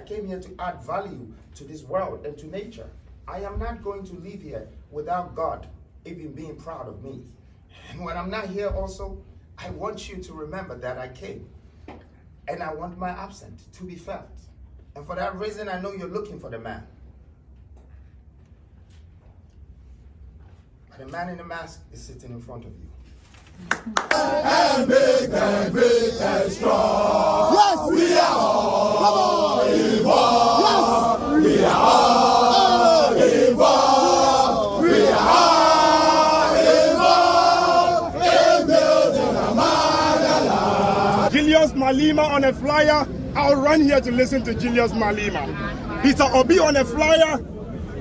came here to add value to this world and to nature. I am not going to leave here without God even being proud of me. And when I'm not here also, I want you to remember that I came. And I want my absence to be felt. And for that reason, I know you're looking for the man. But the man in the mask is sitting in front of you. And big and strong. Yes, we are all involved. Yes, we are all involved. We are all involved in building a motherland. Julius Malema on a flyer. I'll run here to listen to Julius Malema. Peter Obi on a flyer.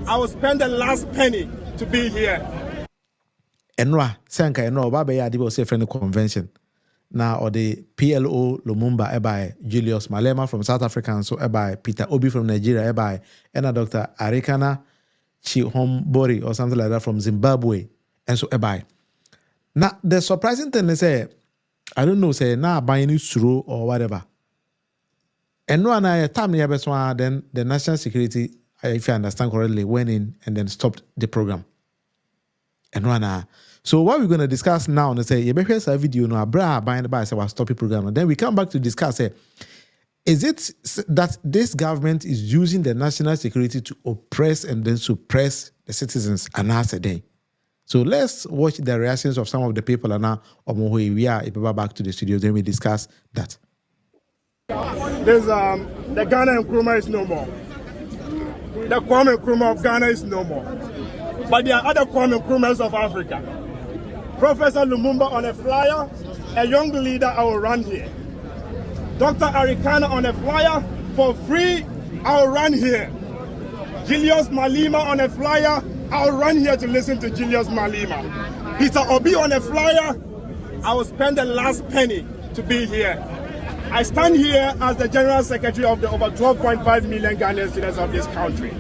I will spend the last penny to be here. Enra senka enra oba be ya dibo say friend convention na or the P.L.O. Lumumba by Julius Malema from South Africa and so by Peter Obi from Nigeria by and Dr. Arikana Chihombori or something like that from Zimbabwe and so by. Now the surprising thing is I don't know say na buying suru or whatever. Enra na time ya beswa then the national security, if I understand correctly, went in and then stopped the program. And so what we're going to discuss now is say, you better a video no abra bind by say stop the program. Then we come back to discuss is it that this government is using the national security to oppress and then suppress the citizens and ask a day. So let's watch the reactions of some of the people and now we are back to the studio, then we discuss that. There's the Ghana Nkrumah is no more. The Kwame Nkrumah of Ghana is no more. But there are other Kwame Nkrumahs of Africa. Professor Lumumba on a flyer, a young leader, I will run here. Dr. Arikana on a flyer, for free, I will run here. Julius Malema on a flyer, I will run here to listen to Julius Malema. Peter Obi on a flyer, I will spend the last penny to be here. I stand here as the General Secretary of the over 12.5 million Ghanaian students of this country.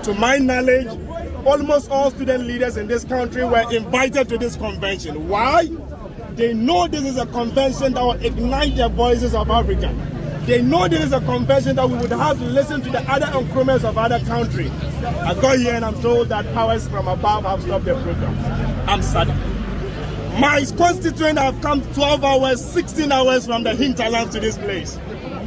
To my knowledge, almost all student leaders in this country were invited to this convention. Why? They know this is a convention that will ignite the voices of Africa. They know this is a convention that we would have to listen to the other Nkrumahs of other countries. I got here and I'm told that powers from above have stopped the program. I'm sad. My constituents have come 12 hours, 16 hours from the hinterland to this place.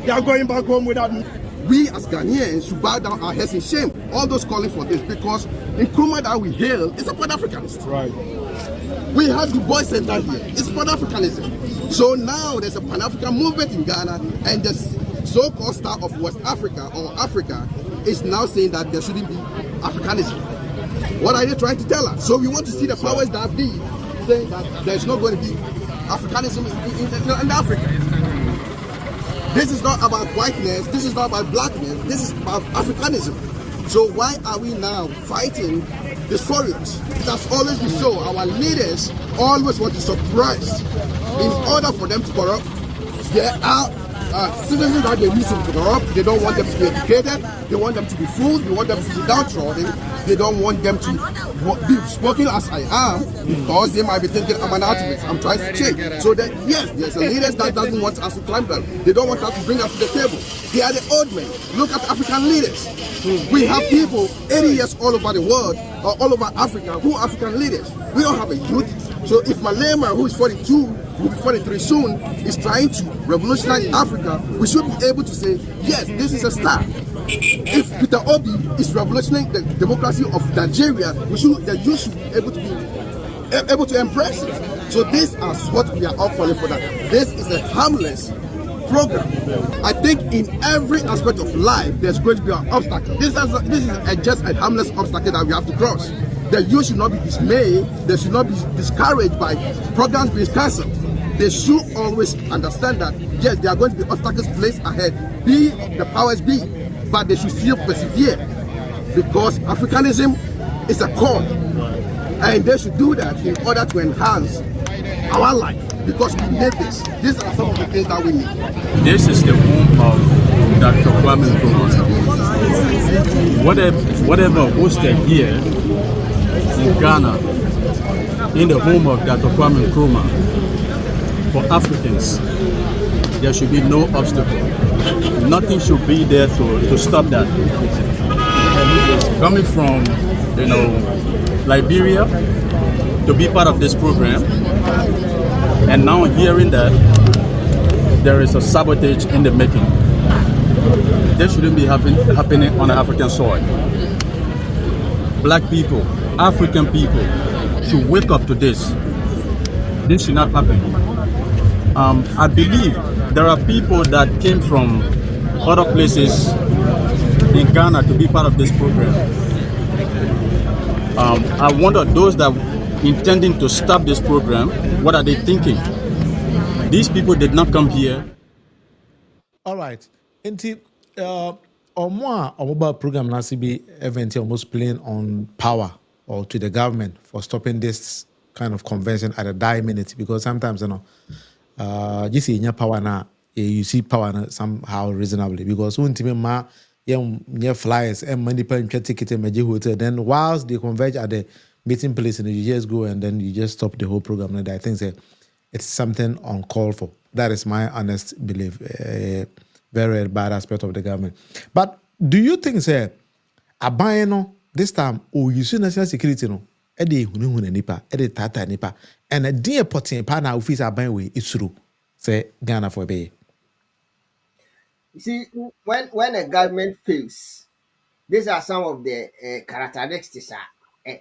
They are going back home without me. We as Ghanaians should bow down our heads in shame. All those calling for this, because Nkrumah that we hail is a Pan-Africanist. Right. We have the Boy Center here. It's Pan-Africanism. So now there's a Pan-African movement in Ghana, and the so-called star of West Africa or Africa is now saying that there shouldn't be Africanism. What are they trying to tell us? So we want to see the powers that be saying that there's not going to be Africanism in Africa. This is not about whiteness, this is not about blackness, this is about Africanism. So why are we now fighting the foreigners? That's always been so. Our leaders always want to suppress in order for them to corrupt. There are citizens that they use to corrupt. They don't want them to be educated, they want them to be fooled, they want them to be downtrodden, they don't want them to be spoken as I am, because they might be thinking I'm an activist, I'm trying to change. So that yes, there's a leader that doesn't want us to climb them. They don't want us to bring us to the table. They are the old men. Look at African leaders. We have people 80 years all over the world or all over Africa who are African leaders. We don't have a youth. So if Malema, who is 42, will be 43 soon, is trying to revolutionize Africa, we should be able to say, yes, this is a start. If Peter Obi is revolutionizing the democracy of Nigeria, the youth should be able to embrace it. So this is what we are all calling for. That this is a harmless program. I think in every aspect of life, there's going to be an obstacle. This is just a harmless obstacle that we have to cross. The youth should not be dismayed. They should not be discouraged by programs being cancelled. They should always understand that yes, there are going to be obstacles placed ahead, be the powers be, but they should still persevere, because Africanism is a core, and they should do that in order to enhance our life, because we need this. These are some of the things that we need. This is the home of Dr. Kwame Nkrumah. Whatever hosted here in Ghana, in the home of Dr. Kwame Nkrumah, for Africans, there should be no obstacle. nothing should be there to stop that. Coming from, Liberia to be part of this program, and now hearing that there is a sabotage in the making. This shouldn't be happening on African soil. Black people, African people should wake up to this. This should not happen. I believe there are people that came from other places in Ghana to be part of this program. I wonder, those that intending to stop this program, what are they thinking? These people did not come here. All right. Inti Omo program na be event almost playing on power or to the government for stopping this kind of convention at a dire minute, because sometimes you see your power now, you see power na somehow reasonably, because when ma yeah flyers and many people ticket and hotel, then whilst they converge at the meeting place and you just go and then you just stop the whole program. And I think it's something uncalled for. That is my honest belief. Very bad aspect of the government. But do you think, say, Abayano this time, you see national security no? Ede hunu nipa, ede tata nipa, and a dear potting pana office Abaywe is true. Say Ghana for bay. You see, when a government fails, these are some of the characteristics. You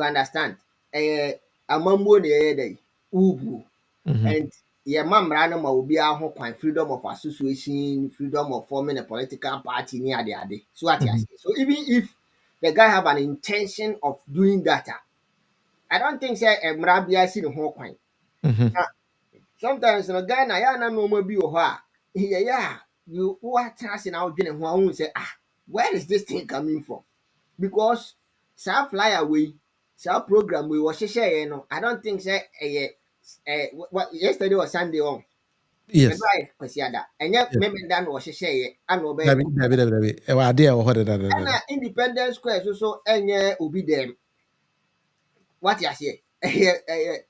understand? Amambo de ubu, and your mom ran will be our whole freedom of association, freedom of forming a political party near the other. So what I say. So even if the guy have an intention of doing that, I don't think say Mrabia see the whole point. Sometimes in a Ghana, ya na no more be yeah, you what in our dinner who say, where is this thing coming from? Because some fly away, some program we was share, I don't think say what yesterday or Sunday on. Yes. And yet, maybe Dan was share and obey. Independence Square so and be them. What you say?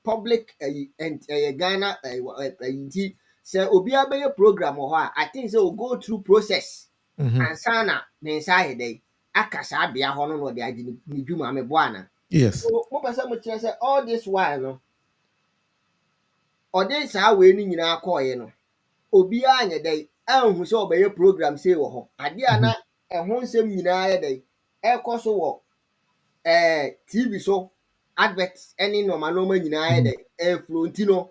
Public and Ghana say obi abeye program or I think so go through process and sana na inside day akasa bia ho no de agini dwuma me boana. Yes. So mo pese mo kire say all this while no ode sa we ni nyina akoye no obi anya day anhu say obeye program say wo ho ade ana ehon nsem nyina ya day ekoso wo TV so adverts any normal nyina de frontino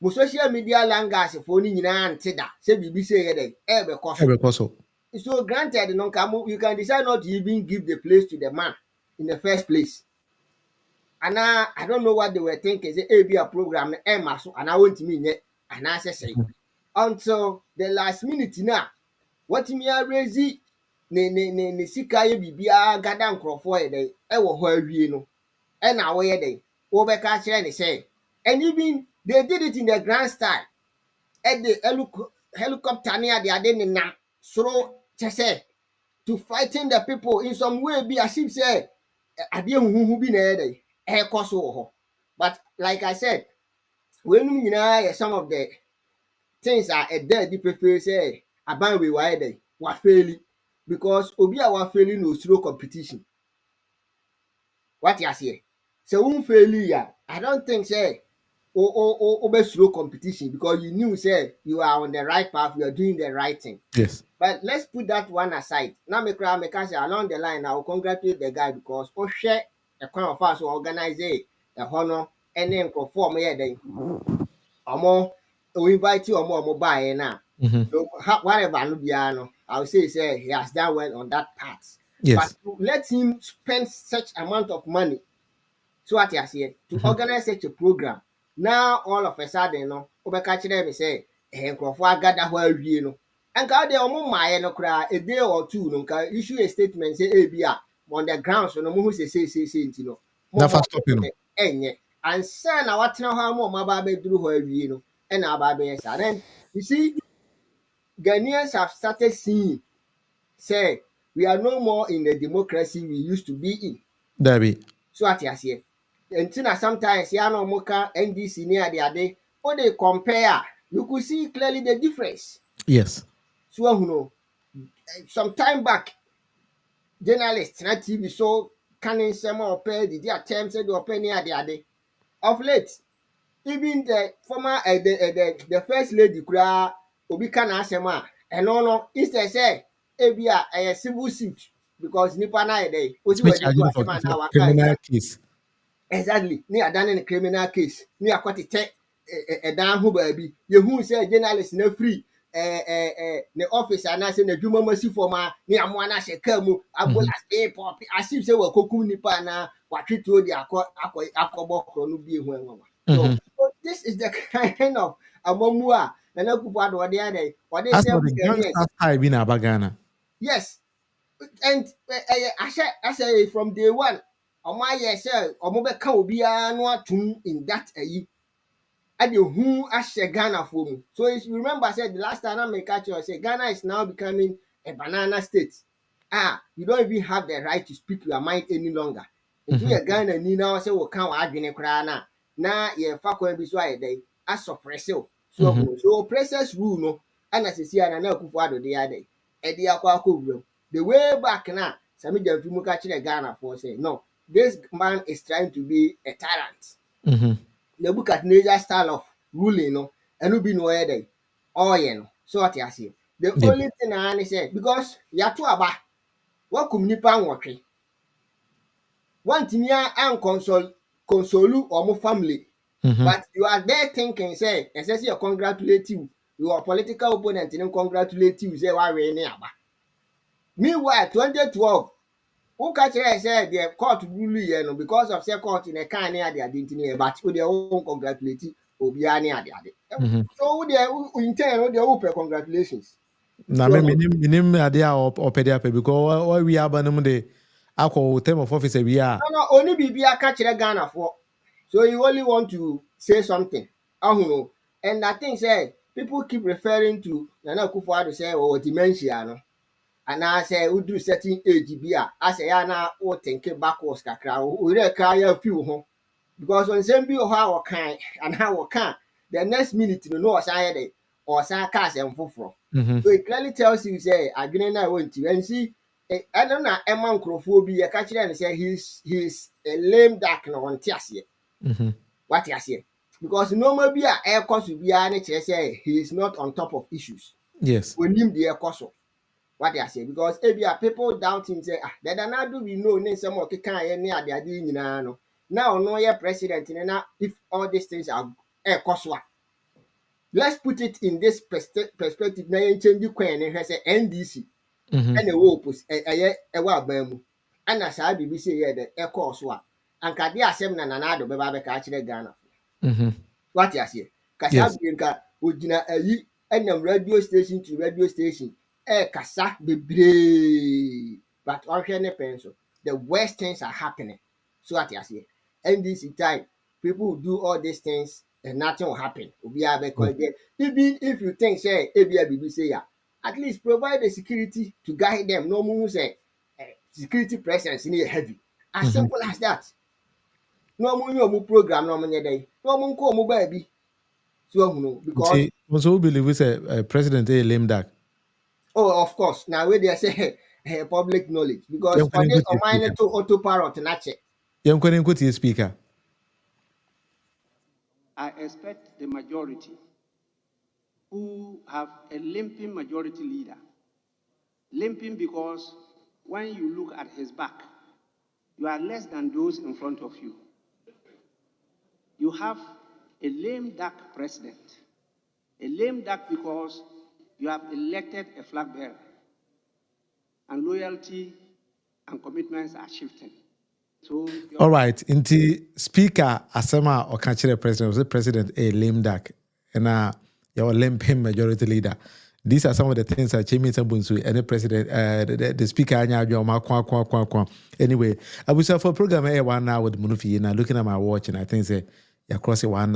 mo social media language for ni nyina ante da say bibi say ye de be koso. So granted no come you can decide not to even give the place to the man in the first place. And I don't know what they were thinking. Say be a program so and I want me net and I say until the last minute now what me a raise ne sika ye bibia gada nkrofo ye de wo ho awie no and now where they overcast and say, and even they did it in the grand style. And the helicopter near the Aden so say to fighting the people in some way be as if say I didn't who be there air cost. But like I said, when you know some of the things are a dead prefer say about we why they were failing because Obia were failing no slow competition. What you say? So failure, I don't think say slow competition because you knew say you are on the right path, you are doing the right thing. Yes. But let's put that one aside. Now me say along the line I will congratulate the guy because share a kind of us organize a honor and then perform here then. We invite you or buy now. So whatever no I will say he has done well on that part. Yes. But let him spend such amount of money. So what you say to organize such a program. Now all of a sudden, no, catch them say, Crawford gather where we know. And God they my cry a day or two, no, issue a statement say ABR on the grounds, no more say, you know. Never stop, you know. And son, I want to know how more my baby drew where we know, and our baby. Then you see, Ghanaians have started seeing, say, we are no more in the democracy we used to be in. Debbie. So what you say? And sometimes ya no moka NDC near the other, or they compare you could see clearly the difference. Yes. So, you know, some time back, journalists na TV so canning some or pay the attempts to open near the other. Of late, even the former the first lady kura obi kana asema and no instead say ebia a civil suit because nipa na dey osi Which we dey are do you for asema na waka criminal case? exactly ni adane in criminal case ni akwatete dan ho baabi yehu say journalist na free the office and I say the dwuma masi forma ni amoa na hye ka mu abola pop asif say wakokum nipa na watweto di akobọ kro no bi ehu enwa. So this is the kind of amomua na nakufu ado dey there. What they That's say not the gangster style being in Ghana. yes. And I say from day one, my yes, sir, or mobile can be no in that and you who ashe Ghana for me. So if you remember, I said the last time I make catch you, I said Ghana is now becoming a banana state. You don't even have the right to speak your mind any longer. If you are Ghana, you now say, well, can't I be a now you're fucking be so I suppress you. So oppressors rule no, and as you see, and I know Kufuado the other day, Eddie Aqua the way back now, some of them catch Ghana for say, no, this man is trying to be a tyrant. They look at Niger style of ruling, no, and will be no other. Oh, yeah, no. So what I say. The only thing I say, because you are too about what come nipa working. One thing and console or more family. But you are there thinking, say, especially you congratulate you, your political opponent and congratulate you, say, why we near. Meanwhile, 2012, who catch say the court rule because of say court in a can near the identity, but with their own congratulate Obiani at the other. So they intend their open congratulations. Na me minim ade a opede ape because what we are banum de akọ term of office we are. No, only Bibia catch Ghana for. So you only want to say something. And I think say people keep referring to Nana Akufo-Addo say dementia no. And I say we do certain age bia. I say na o think backwards kakra. We dey cry a few ho. Because on same be how can and how can the next minute you know say dey or say cast and foforo. So it clearly tells you say agene na want to and see I don't know Emma Nkrofo catch and say he's a lame duck no on tiasie. What you say? Because normal be a air course will be an say he is not on top of issues. Yes. We name the air course. What I say because people doubting say that not do we know name some of can near the idea no. Now no your president now if all these things are air course. Let's put it in this perspective. Now you change the coin and say NDC and the opus a bamu. And as I be say the air course and Kadia Sem na Nanado Baba catch Ghana. What you say? Kasabinka Ujina and radio station to radio station. Kasa bebre. But on pencil, the worst things are happening. So what you say? And this time, people will do all these things and nothing will happen. Even if you think say ABB say at least provide the security to guide them. No more say security presence in heavy. As simple as that. No more program no more day. No more ko baby. So because also believe we say president a lame duck. Oh, of course. Now where they say public knowledge because for this mine to auto parrot nache. Young Quentin speaker. I expect the majority who have a limping majority leader. Limping because when you look at his back, you are less than those in front of you. You have a lame duck president. A lame duck because you have elected a flag bearer. And loyalty and commitments are shifting. So all right, inti speaker asema or country president was the president a lame duck and your limping majority leader. These are some of the things that Chimi Sabunsu and the president the speaker anyway, I was for program 1 hour with Munufie and looking at my watch and I think say you're crossing 1 hour.